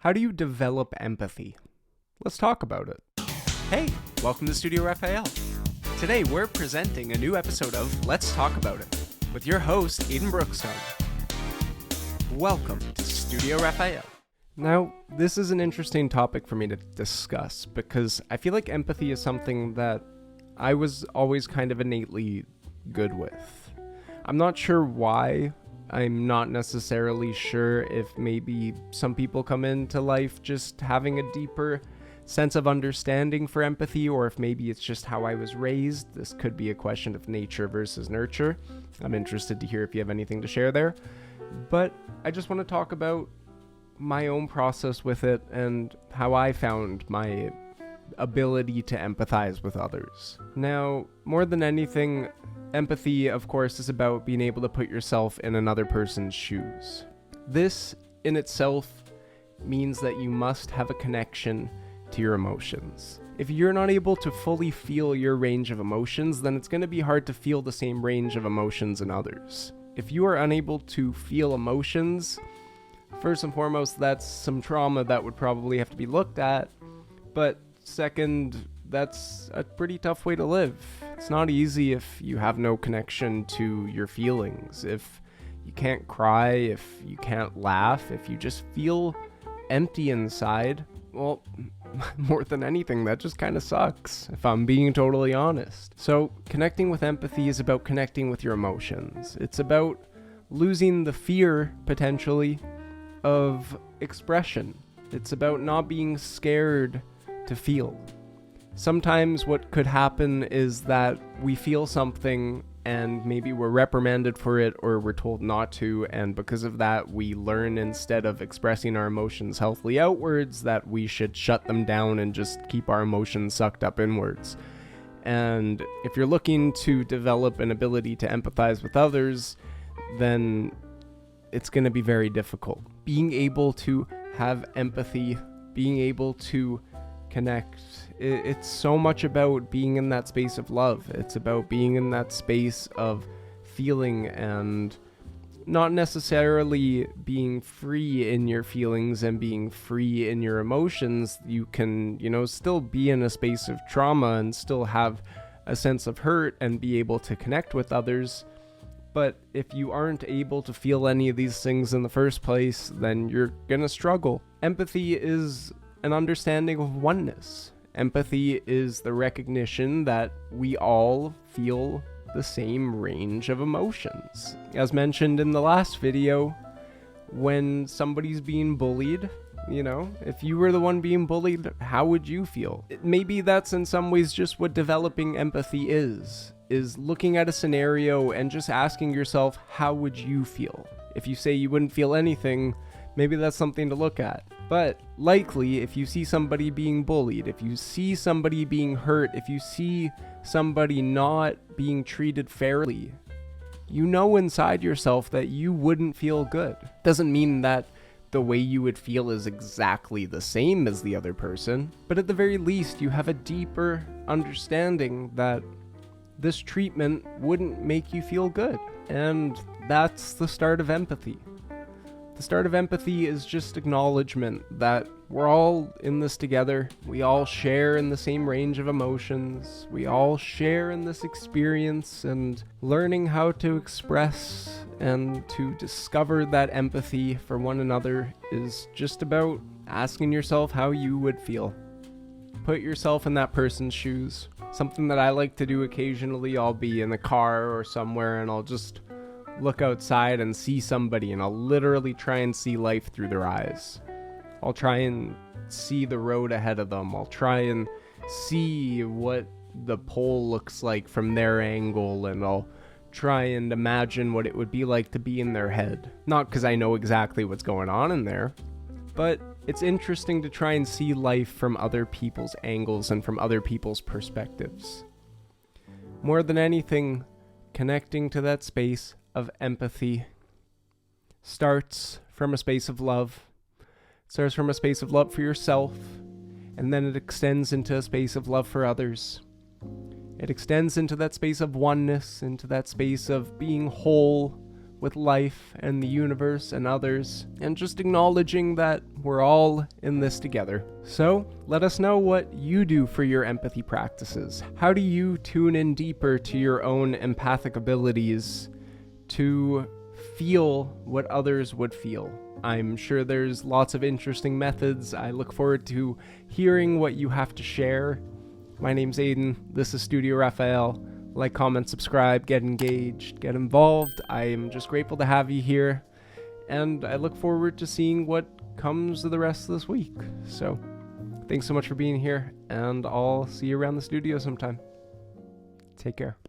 How do you develop empathy? Let's talk about it. Hey, welcome to Studio Raphael. Today we're presenting a new episode of Let's Talk About It with your host, Eden Brookstone. Welcome to Studio Raphael. Now, this is an interesting topic for me to discuss because I feel like empathy is something that I was always kind of innately good with. I'm not sure why. I'm not necessarily sure if maybe some people come into life just having a deeper sense of understanding for empathy, or if maybe it's just how I was raised. This could be a question of nature versus nurture. I'm interested to hear if you have anything to share there. But I just want to talk about my own process with it and how I found my ability to empathize with others. Now, more than anything, empathy, of course, is about being able to put yourself in another person's shoes. This, in itself, means that you must have a connection to your emotions. If you're not able to fully feel your range of emotions, then it's going to be hard to feel the same range of emotions in others. If you are unable to feel emotions, first and foremost, that's some trauma that would probably have to be looked at, but second, that's a pretty tough way to live. It's not easy if you have no connection to your feelings, if you can't cry, if you can't laugh, if you just feel empty inside. Well, more than anything, that just kind of sucks, if I'm being totally honest. So, connecting with empathy is about connecting with your emotions. It's about losing the fear, potentially, of expression. It's about not being scared to feel. Sometimes what could happen is that we feel something and maybe we're reprimanded for it or we're told not to, and because of that we learn, instead of expressing our emotions healthily outwards, that we should shut them down and just keep our emotions sucked up inwards. And if you're looking to develop an ability to empathize with others, then it's going to be very difficult. Being able to have empathy, being able to connect, it's so much about being in that space of love. It's about being in that space of feeling and not necessarily being free in your feelings and being free in your emotions. You can, still be in a space of trauma and still have a sense of hurt and be able to connect with others. But if you aren't able to feel any of these things in the first place, then you're gonna struggle. Empathy is an understanding of oneness. Empathy is the recognition that we all feel the same range of emotions. As mentioned in the last video, when somebody's being bullied, if you were the one being bullied, how would you feel? Maybe that's in some ways just what developing empathy is looking at a scenario and just asking yourself, how would you feel? If you say you wouldn't feel anything, maybe that's something to look at. But likely, if you see somebody being bullied, if you see somebody being hurt, if you see somebody not being treated fairly, you know inside yourself that you wouldn't feel good. Doesn't mean that the way you would feel is exactly the same as the other person, but at the very least, you have a deeper understanding that this treatment wouldn't make you feel good. And that's the start of empathy. The start of empathy is just acknowledgement that we're all in this together. We all share in the same range of emotions. We all share in this experience, and learning how to express and to discover that empathy for one another is just about asking yourself how you would feel. Put yourself in that person's shoes. Something that I like to do occasionally, I'll be in the car or somewhere and I'll just look outside and see somebody, and I'll literally try and see life through their eyes. I'll try and see the road ahead of them. I'll try and see what the pole looks like from their angle, and I'll try and imagine what it would be like to be in their head. Not because I know exactly what's going on in there, but it's interesting to try and see life from other people's angles and from other people's perspectives. More than anything, connecting to that space of empathy starts from a space of love. It starts from a space of love for yourself, and then it extends into a space of love for others. It extends into that space of oneness, into that space of being whole, with life and the universe and others, and just acknowledging that we're all in this together. So, let us know what you do for your empathy practices. How do you tune in deeper to your own empathic abilities to feel what others would feel? I'm sure there's lots of interesting methods. I look forward to hearing what you have to share. My name's Aiden. This is Studio Raphael. Like, comment, subscribe, get engaged, get involved. I am just grateful to have you here, and I look forward to seeing what comes of the rest of this week. So, thanks so much for being here, and I'll see you around the studio sometime. Take care.